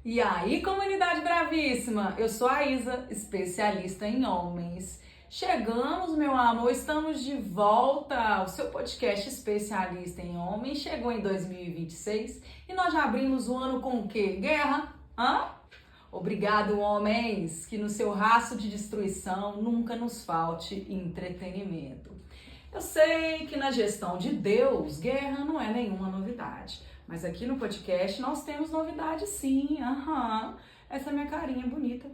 E aí, comunidade bravíssima? Eu sou a Isa, especialista em homens. Chegamos, meu amor, estamos de volta. O seu podcast especialista em homens chegou em 2026 e nós já abrimos o ano com o quê? Guerra? Hã? Obrigado, homens, que no seu rastro de destruição nunca nos falte entretenimento. Eu sei que na gestão de Deus, guerra não é nenhuma novidade. Mas aqui no podcast nós temos novidade sim, Essa é minha carinha bonita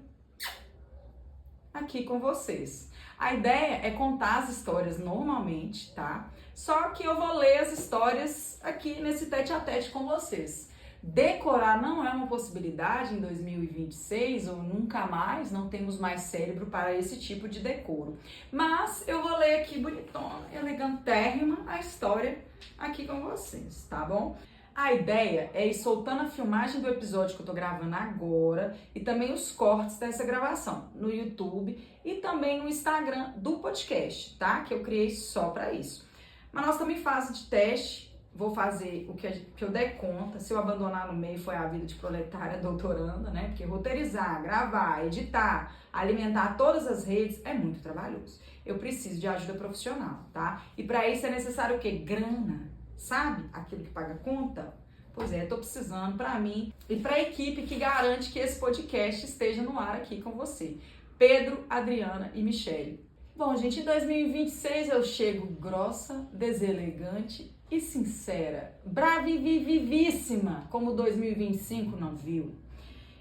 aqui com vocês. A ideia é contar as histórias normalmente, tá? Só que eu vou ler as histórias aqui nesse tete-a-tete com vocês. Decorar não é uma possibilidade em 2026 ou nunca mais, não temos mais cérebro para esse tipo de decoro. Mas eu vou ler aqui bonitona, elegantérrima a história aqui com vocês, tá bom? A ideia é ir soltando a filmagem do episódio que eu tô gravando agora e também os cortes dessa gravação no YouTube e também no Instagram do podcast, tá? Que eu criei só pra isso. Mas nós também fase de teste, vou fazer o que eu der conta. Se eu abandonar no meio foi a vida de proletária doutoranda, né? Porque roteirizar, gravar, editar, alimentar todas as redes é muito trabalhoso. Eu preciso de ajuda profissional, tá? E pra isso é necessário o quê? Grana. Sabe? Aquilo que paga conta? Pois é, tô precisando para mim e para a equipe que garante que esse podcast esteja no ar aqui com você. Pedro, Adriana e Michele. Bom, gente, em 2026 eu chego grossa, deselegante e sincera. Bravivíssima, como 2025 não viu.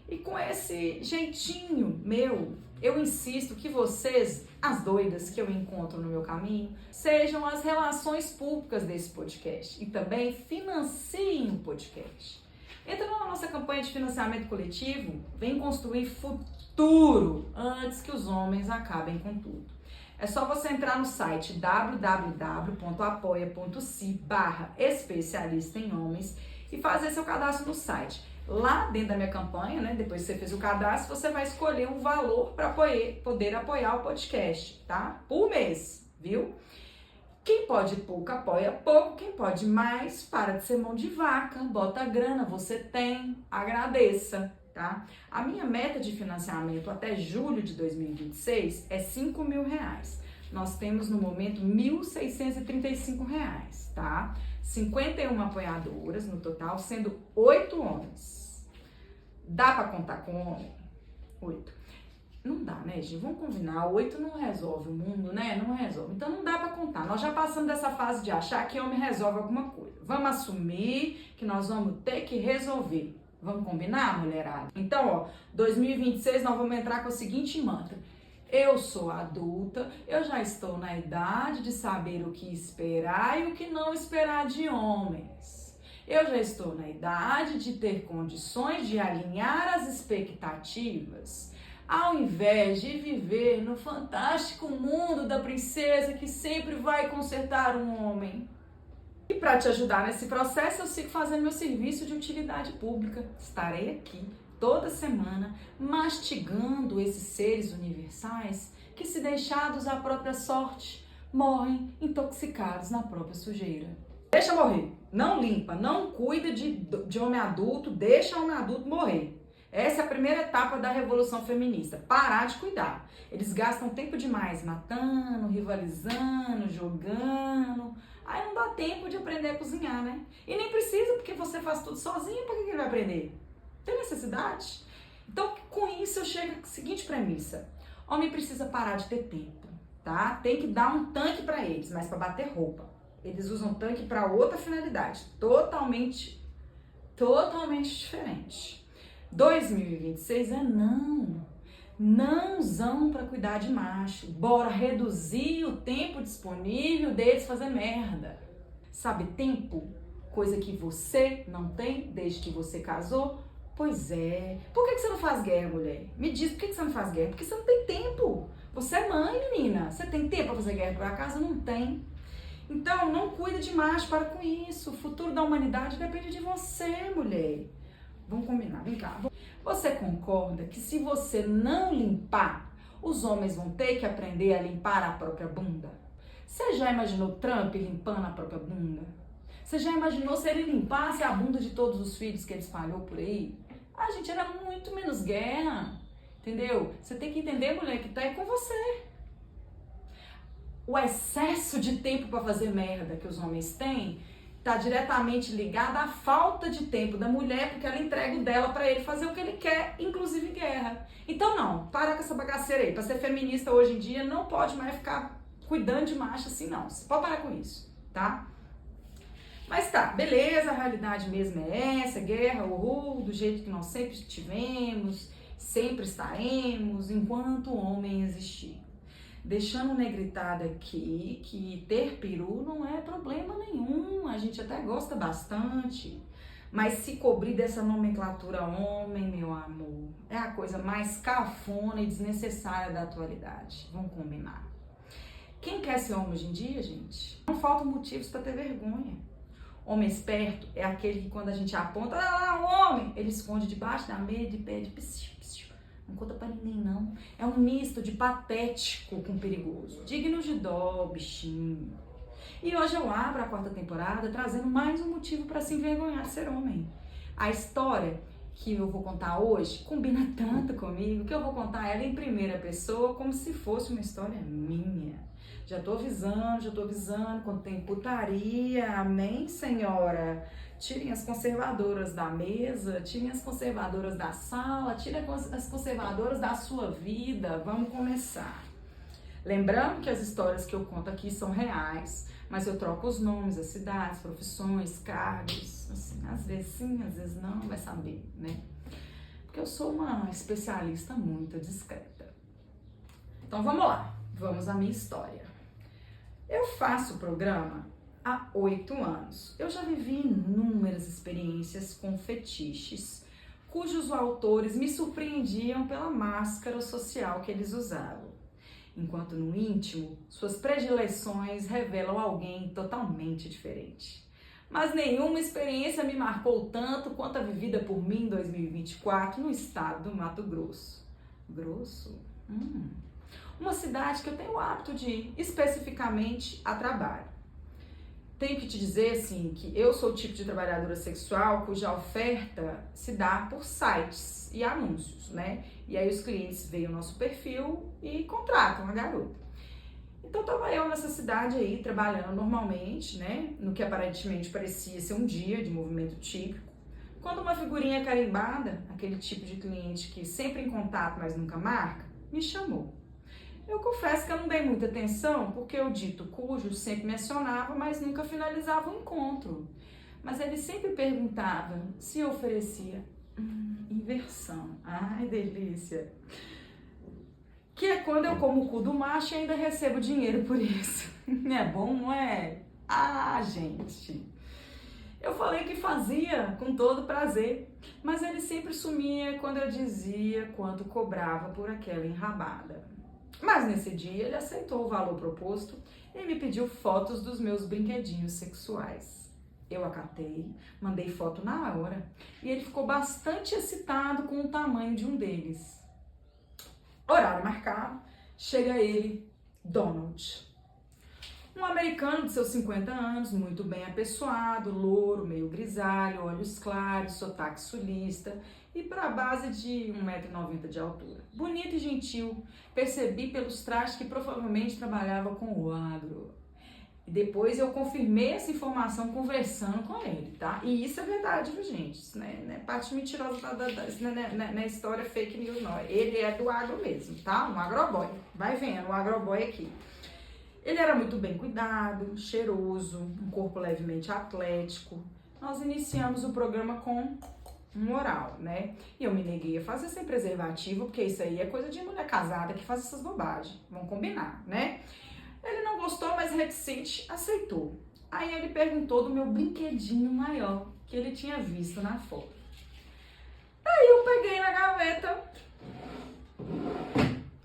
E com esse jeitinho meu, eu insisto que vocês, as doidas que eu encontro no meu caminho, sejam as relações públicas desse podcast e também financiem o podcast. Entra na nossa campanha de financiamento coletivo, vem construir futuro antes que os homens acabem com tudo. É só você entrar no site www.apoia.se/especialista em homens e fazer seu cadastro no site. Lá dentro da minha campanha, né, depois que você fez o cadastro, você vai escolher um valor para poder apoiar o podcast, tá? Por mês, viu? Quem pode pouco, apoia pouco. Quem pode mais, para de ser mão de vaca, bota a grana, você tem, agradeça, tá? A minha meta de financiamento até julho de 2026 é R$5.000. Nós temos no momento R$1.635, tá? 51 apoiadoras no total, sendo 8 homens. Dá pra contar com homem? 8. Não dá, né, gente? Vamos combinar. 8 não resolve o mundo, né? Não resolve. Então não dá pra contar. Nós já passamos dessa fase de achar que homem resolve alguma coisa. Vamos assumir que nós vamos ter que resolver. Vamos combinar, mulherada? Então, ó, 2026 nós vamos entrar com o seguinte mantra. Eu sou adulta, eu já estou na idade de saber o que esperar e o que não esperar de homens. Eu já estou na idade de ter condições de alinhar as expectativas, ao invés de viver no fantástico mundo da princesa que sempre vai consertar um homem. E para te ajudar nesse processo, eu sigo fazendo meu serviço de utilidade pública. Estarei aqui toda semana mastigando esses seres universais que, se deixados à própria sorte, morrem intoxicados na própria sujeira. Deixa morrer, não limpa, não cuida de homem adulto, deixa homem adulto morrer. Essa é a primeira etapa da revolução feminista, parar de cuidar. Eles gastam tempo demais matando, rivalizando, jogando. Aí não dá tempo de aprender a cozinhar, né? E nem precisa, porque você faz tudo sozinho, por que ele vai aprender? Tem necessidade? Então, com isso eu chego à seguinte premissa. Homem precisa parar de ter tempo, tá? Tem que dar um tanque pra eles, mas pra bater roupa. Eles usam tanque para outra finalidade, totalmente diferente. 2026 é nãozão para cuidar de macho. Bora reduzir o tempo disponível deles fazer merda. Sabe tempo? Coisa que você não tem desde que você casou? Pois é. Por que você não faz guerra, mulher? Me diz, por que você não faz guerra? Porque você não tem tempo. Você é mãe, menina. Você tem tempo para fazer guerra por acaso? Não tem. Então, não cuida de macho, para com isso. O futuro da humanidade depende de você, mulher. Vamos combinar, vem cá. Você concorda que se você não limpar, os homens vão ter que aprender a limpar a própria bunda? Você já imaginou Trump limpando a própria bunda? Você já imaginou se ele limpasse a bunda de todos os filhos que ele espalhou por aí? A gente, era muito menos guerra, entendeu? Você tem que entender, mulher, que tá aí com você. O excesso de tempo para fazer merda que os homens têm tá diretamente ligado à falta de tempo da mulher, porque ela entrega o dela para ele fazer o que ele quer, inclusive guerra. Então não, para com essa bagaceira aí. Para ser feminista hoje em dia, não pode mais ficar cuidando de macho assim, não. Você pode parar com isso, tá? Mas tá, beleza, a realidade mesmo é essa, guerra, horror, do jeito que nós sempre tivemos, sempre estaremos, enquanto o homem existir. Deixando negritada aqui que ter peru não é problema nenhum, a gente até gosta bastante. Mas se cobrir dessa nomenclatura homem, meu amor, é a coisa mais cafona e desnecessária da atualidade. Vamos combinar. Quem quer ser homem hoje em dia, gente? Não faltam motivos para ter vergonha. Homem esperto é aquele que quando a gente aponta, ah, o homem, ele esconde debaixo da mesa e pede psiu, psiu. Não conta pra ninguém, não. É um misto de patético com perigoso. Digno de dó, bichinho. E hoje eu abro a 4ª temporada trazendo mais um motivo para se envergonhar de ser homem. A história que eu vou contar hoje combina tanto comigo que eu vou contar ela em primeira pessoa como se fosse uma história minha. Já tô avisando, quando tem putaria, amém, senhora? Tirem as conservadoras da mesa, tirem as conservadoras da sala, tirem as conservadoras da sua vida. Vamos começar. Lembrando que as histórias que eu conto aqui são reais, mas eu troco os nomes, as cidades, profissões, cargos, assim, às vezes sim, às vezes não, vai saber, né? Porque eu sou uma especialista muito discreta. Então vamos lá, vamos à minha história. Eu faço o programa há 8 anos. Eu já vivi inúmeras experiências com fetiches, cujos autores me surpreendiam pela máscara social que eles usavam. Enquanto no íntimo, suas predileções revelam alguém totalmente diferente. Mas nenhuma experiência me marcou tanto quanto a vivida por mim em 2024 no estado do Mato Grosso. Grosso? Uma cidade que eu tenho o hábito de ir, especificamente a trabalho. Tenho que te dizer, assim, que eu sou o tipo de trabalhadora sexual cuja oferta se dá por sites e anúncios, né? E aí os clientes veem o nosso perfil e contratam a garota. Então tava eu nessa cidade aí, trabalhando normalmente, né? No que aparentemente parecia ser um dia de movimento típico, quando uma figurinha carimbada, aquele tipo de cliente que sempre em contato, mas nunca marca, me chamou. Eu confesso que eu não dei muita atenção, porque o dito cujo sempre mencionava, mas nunca finalizava o encontro. Mas ele sempre perguntava se eu oferecia inversão. Ai, delícia! Que é quando eu como o cu do macho e ainda recebo dinheiro por isso. Não é bom, não é? Ah, gente! Eu falei que fazia com todo prazer, mas ele sempre sumia quando eu dizia quanto cobrava por aquela enrabada. Mas nesse dia ele aceitou o valor proposto e me pediu fotos dos meus brinquedinhos sexuais. Eu acatei, mandei foto na hora e ele ficou bastante excitado com o tamanho de um deles. Horário marcado, chega ele, Donald. Um americano de seus 50 anos, muito bem apessoado, louro, meio grisalho, olhos claros, sotaque sulista e para base de 1,90 m de altura. Bonito e gentil, percebi pelos trajes que provavelmente trabalhava com o agro. E depois eu confirmei essa informação conversando com ele, tá? E isso é verdade, viu, gente? Isso não é parte mentirosa isso não é história fake news, não. Ele é do agro mesmo, tá? Um agroboy. Vai vendo, um agroboy aqui. Ele era muito bem cuidado, cheiroso, um corpo levemente atlético. Nós iniciamos o programa com um oral, né? E eu me neguei a fazer sem preservativo, porque isso aí é coisa de mulher casada que faz essas bobagens. Vamos combinar, né? Ele não gostou, mas reticente aceitou. Aí ele perguntou do meu brinquedinho maior, que ele tinha visto na foto. Aí eu peguei na gaveta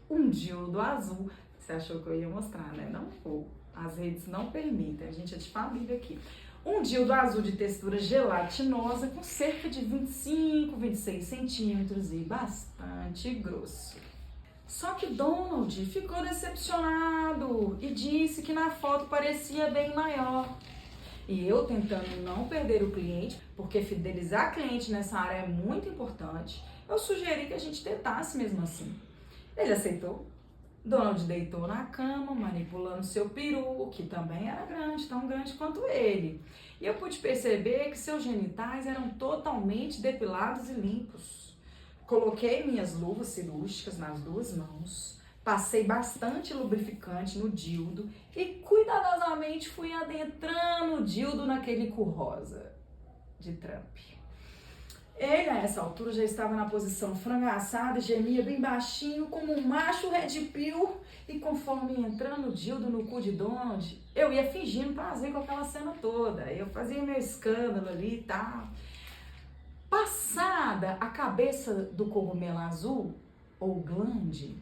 um dildo azul. Você achou que eu ia mostrar, né? Não vou. As redes não permitem. A gente é de família aqui. Um dildo azul de textura gelatinosa com cerca de 25, 26 centímetros e bastante grosso. Só que Donald ficou decepcionado e disse que na foto parecia bem maior. E eu tentando não perder o cliente, porque fidelizar cliente nessa área é muito importante, eu sugeri que a gente tentasse mesmo assim. Ele aceitou. Donald deitou na cama, manipulando seu peru, que também era grande, tão grande quanto ele. E eu pude perceber que seus genitais eram totalmente depilados e limpos. Coloquei minhas luvas cirúrgicas nas duas mãos, passei bastante lubrificante no dildo e cuidadosamente fui adentrando o dildo naquele cu rosa de Trump. Ele, a essa altura, já estava na posição frango assado e gemia bem baixinho, como um macho Red Pill. E conforme entrando o dildo no cu de Donald, eu ia fingindo prazer com aquela cena toda. Eu fazia meu escândalo ali e tal. Passada a cabeça do cogumelo azul, ou glande,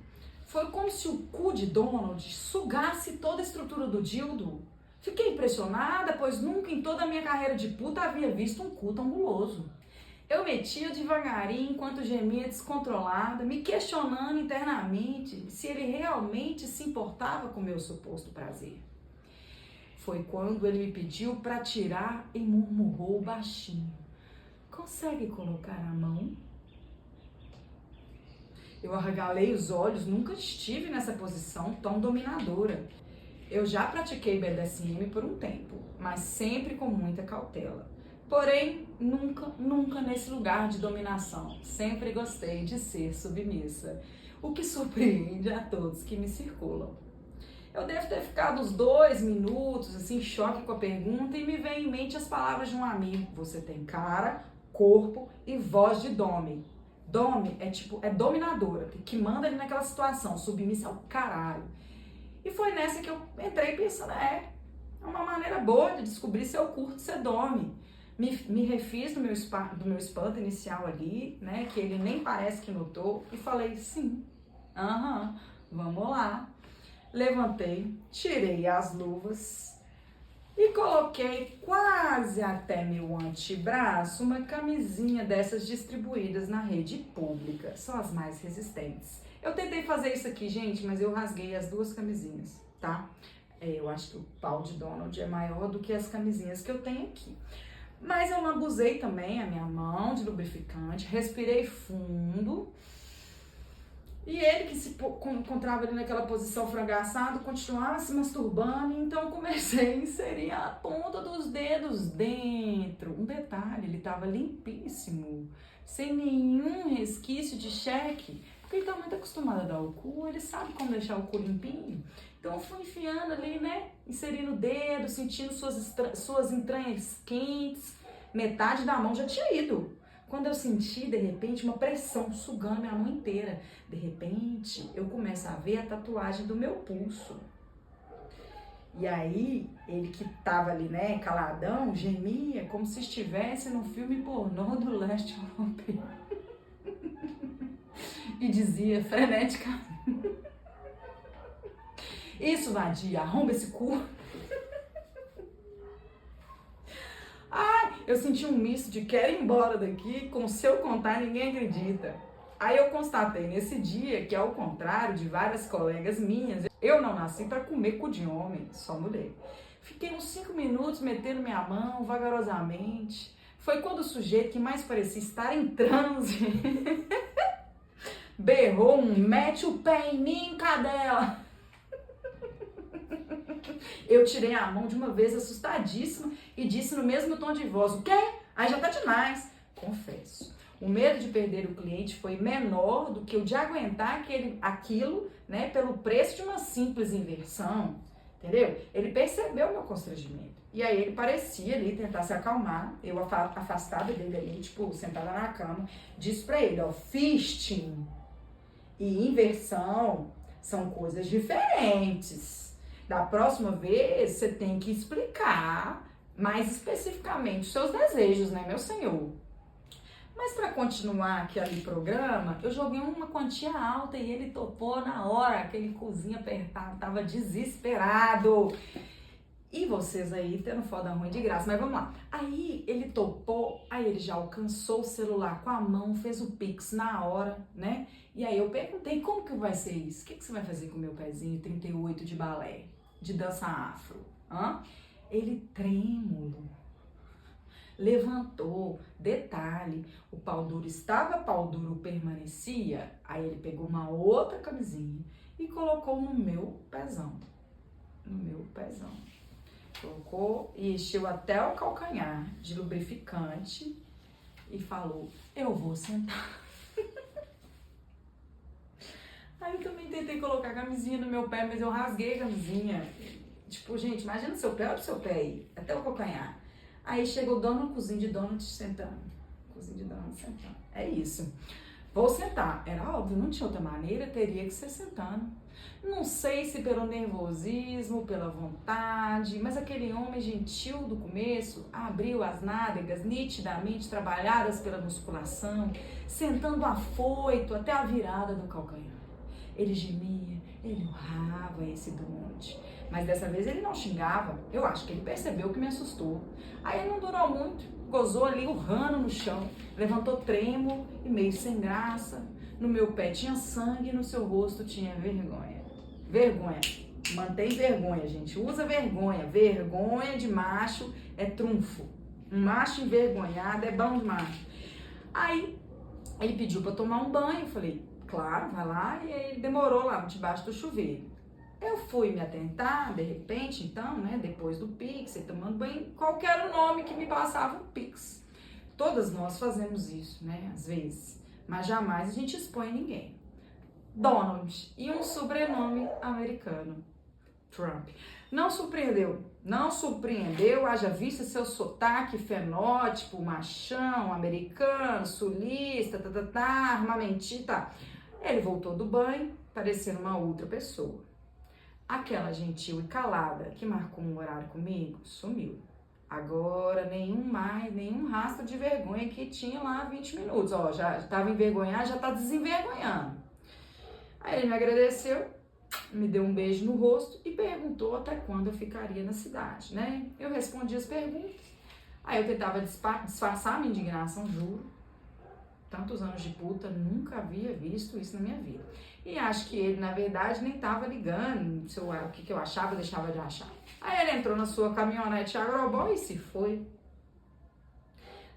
foi como se o cu de Donald sugasse toda a estrutura do dildo. Fiquei impressionada, pois nunca em toda a minha carreira de puta havia visto um cu tão guloso. Eu metia devagarinho enquanto gemia descontrolada, me questionando internamente se ele realmente se importava com o meu suposto prazer. Foi quando ele me pediu para tirar e murmurou baixinho: "Consegue colocar a mão?" Eu arregalei os olhos, nunca estive nessa posição tão dominadora. Eu já pratiquei BDSM por um tempo, mas sempre com muita cautela. Porém, nunca nesse lugar de dominação. Sempre gostei de ser submissa, o que surpreende a todos que me circulam. Eu devo ter ficado uns 2 minutos, assim, em choque com a pergunta, e me vem em mente as palavras de um amigo: "Você tem cara, corpo e voz de Domi." Domi é dominadora, que manda ali naquela situação, submissa ao caralho. E foi nessa que eu entrei pensando, é uma maneira boa de descobrir se eu curto ser Domi. Me refiz do meu espanto inicial ali, né, que ele nem parece que notou, e falei: "Sim, vamos lá." Levantei, tirei as luvas e coloquei quase até meu antebraço uma camisinha dessas distribuídas na rede pública. São as mais resistentes. Eu tentei fazer isso aqui, gente, mas eu rasguei as 2 camisinhas, tá? Eu acho que o pau de Donald é maior do que as camisinhas que eu tenho aqui. Mas eu lambuzei também a minha mão de lubrificante, respirei fundo. E ele, que se encontrava ali naquela posição frango assado, continuava se masturbando. Então comecei a inserir a ponta dos dedos dentro. Um detalhe, ele estava limpíssimo, sem nenhum resquício de cheque. Porque ele tá muito acostumado a dar o cu, ele sabe como deixar o cu limpinho. Então eu fui enfiando ali, né, inserindo o dedo, sentindo suas entranhas quentes. Metade da mão já tinha ido. Quando eu senti, de repente, uma pressão sugando minha mão inteira. De repente, eu começo a ver a tatuagem do meu pulso. E aí, ele que tava ali, né, caladão, gemia como se estivesse num filme pornô do leste europeu. E dizia freneticamente: "Isso, vadia, arromba esse cu." Ai, eu senti um misto de quero ir embora daqui, com se eu contar ninguém acredita. Aí eu constatei nesse dia que, ao contrário de várias colegas minhas, eu não nasci para comer cu de homem, só mulher. Fiquei uns 5 minutos metendo minha mão vagarosamente. Foi quando o sujeito que mais parecia estar em transe berrou um "mete o pé em mim, cadela." Eu tirei a mão de uma vez, assustadíssima, e disse no mesmo tom de voz: "O quê? Aí já tá demais." Confesso, o medo de perder o cliente foi menor do que o de aguentar aquilo, né, pelo preço de uma simples inversão, entendeu? Ele percebeu o meu constrangimento. E aí ele parecia ali tentar se acalmar, eu afastada dele ali, tipo, sentada na cama, disse pra ele: "Ó, fisting e inversão são coisas diferentes. Da próxima vez, você tem que explicar mais especificamente os seus desejos, né, meu senhor?" Mas para continuar aquele programa, eu joguei uma quantia alta e ele topou na hora. Aquele cozinho apertado, tava desesperado. E vocês aí tendo foda ruim de graça, mas vamos lá. Aí ele topou, aí ele já alcançou o celular com a mão, fez o Pix na hora, né? E aí eu perguntei: "Como que vai ser isso? O que você vai fazer com o meu pezinho 38 de balé, de dança afro?" Ele trêmulo. Levantou, detalhe, o pau duro estava, pau duro permanecia, aí ele pegou uma outra camisinha e colocou no meu pezão, colocou e encheu até o calcanhar de lubrificante e falou, eu vou sentar. Aí eu também tentei colocar a camisinha no meu pé, mas eu rasguei a camisinha, tipo, gente, imagina seu pé, olha o seu pé aí, até o calcanhar. Aí chegou o dono da cozinha de donut sentando. É isso. Vou sentar. Era óbvio, não tinha outra maneira, teria que ser sentando. Não sei se pelo nervosismo, pela vontade, mas aquele homem gentil do começo abriu as nádegas nitidamente trabalhadas pela musculação, sentando afoito até a virada do calcanhar. Ele gemia, ele urrava esse donut. Mas dessa vez ele não xingava, eu acho que ele percebeu que me assustou. Aí não durou muito, gozou ali urrando no chão, levantou trêmulo e meio sem graça. No meu pé tinha sangue, no seu rosto tinha vergonha. Vergonha, mantém vergonha, gente, usa vergonha. Vergonha de macho é trunfo. Um macho envergonhado é bom de macho. Aí ele pediu pra tomar um banho, eu falei, claro, vai lá, e aí ele demorou lá debaixo do chuveiro. Eu fui me atentar, de repente, então, né, depois do Pix, tomando banho, qualquer nome que me passava o Pix. Todas nós fazemos isso, né, às vezes, mas jamais a gente expõe ninguém. Donald e um sobrenome americano, Trump. Não surpreendeu, haja vista seu sotaque, fenótipo, machão, americano, sulista, armamentista. Ele voltou do banho, parecendo uma outra pessoa. Aquela gentil e calada que marcou um horário comigo, sumiu. Agora, nenhum rastro de vergonha que tinha lá há 20 minutos. Ó, já estava envergonhado, já tá desenvergonhando. Aí ele me agradeceu, me deu um beijo no rosto e perguntou até quando eu ficaria na cidade, né? Eu respondi as perguntas. Aí eu tentava disfarçar minha indignação, juro. Tantos anos de puta, nunca havia visto isso na minha vida. E acho que ele, na verdade, nem tava ligando o que eu achava, deixava de achar. Aí ele entrou na sua caminhonete agrobol e se foi.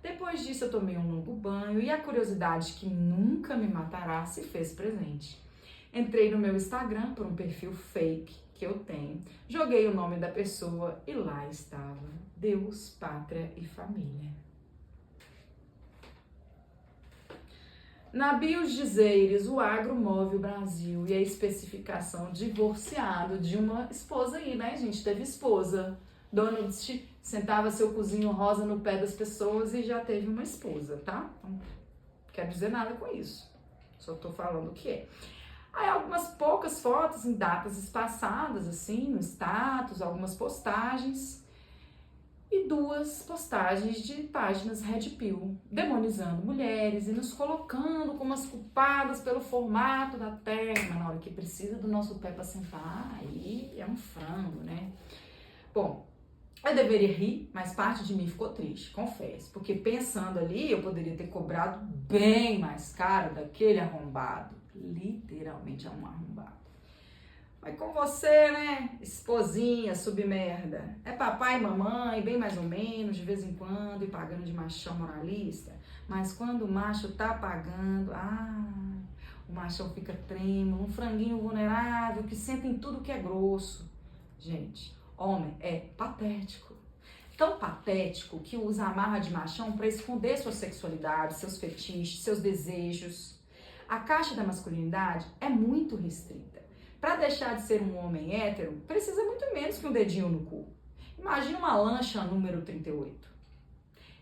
Depois disso eu tomei um longo banho e a curiosidade que nunca me matará se fez presente. Entrei no meu Instagram por um perfil fake que eu tenho, joguei o nome da pessoa e lá estava Deus, Pátria e Família. Na bios dizeres, o agro move o Brasil e a especificação divorciado de uma esposa aí, né, gente? Teve esposa. Donald sentava seu cozinho rosa no pé das pessoas e já teve uma esposa, tá? Não quero dizer nada com isso. Só tô falando o que é. Aí algumas poucas fotos em datas espaçadas, assim, no status, algumas postagens. E 2 postagens de páginas Red Pill, demonizando mulheres e nos colocando como as culpadas pelo formato da perna, na hora que precisa do nosso pé para sentar, aí é um frango, né? Bom, eu deveria rir, mas parte de mim ficou triste, confesso, porque pensando ali, eu poderia ter cobrado bem mais caro daquele arrombado, literalmente é um arrombado. Mas com você, né, esposinha, submerda, é papai e mamãe, bem mais ou menos, de vez em quando, e pagando de machão moralista. Mas quando o macho tá pagando, o machão fica trêmulo, um franguinho vulnerável, que senta em tudo que é grosso. Gente, homem é patético. Tão patético que usa a marra de machão para esconder sua sexualidade, seus fetiches, seus desejos. A caixa da masculinidade é muito restrita. Para deixar de ser um homem hétero, precisa muito menos que um dedinho no cu. Imagina uma lancha número 38.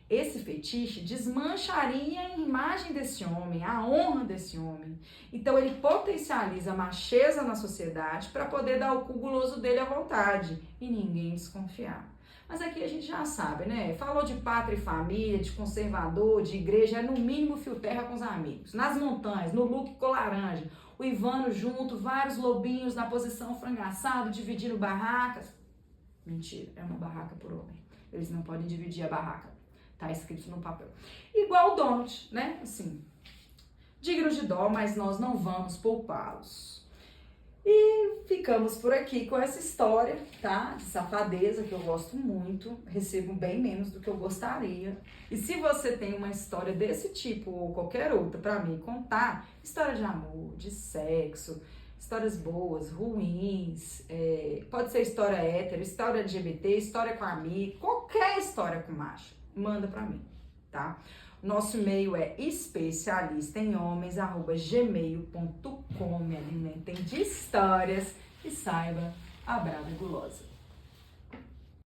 Esse fetiche desmancharia a imagem desse homem, a honra desse homem. Então ele potencializa a macheza na sociedade para poder dar o cu guloso dele à vontade e ninguém desconfiar. Mas aqui a gente já sabe, né? Falou de pátria e família, de conservador, de igreja, é no mínimo fio terra com os amigos. Nas montanhas, no look cor laranja, o Ivano junto, vários lobinhos na posição frangaçado, dividindo barracas. Mentira, é uma barraca por homem. Eles não podem dividir a barraca. Tá escrito no papel. Igual o Donald, né? Assim, dignos de dó, mas nós não vamos poupá-los. Ficamos por aqui com essa história, tá? De safadeza, que eu gosto muito, recebo bem menos do que eu gostaria. E se você tem uma história desse tipo ou qualquer outra pra mim contar, história de amor, de sexo, histórias boas, ruins, pode ser história hétero, história LGBT, história com amigo, qualquer história com macho, manda pra mim, tá? Nosso e-mail é especialistaemhomens@gmail.com. Me alimentem de histórias e saiba a brava e gulosa.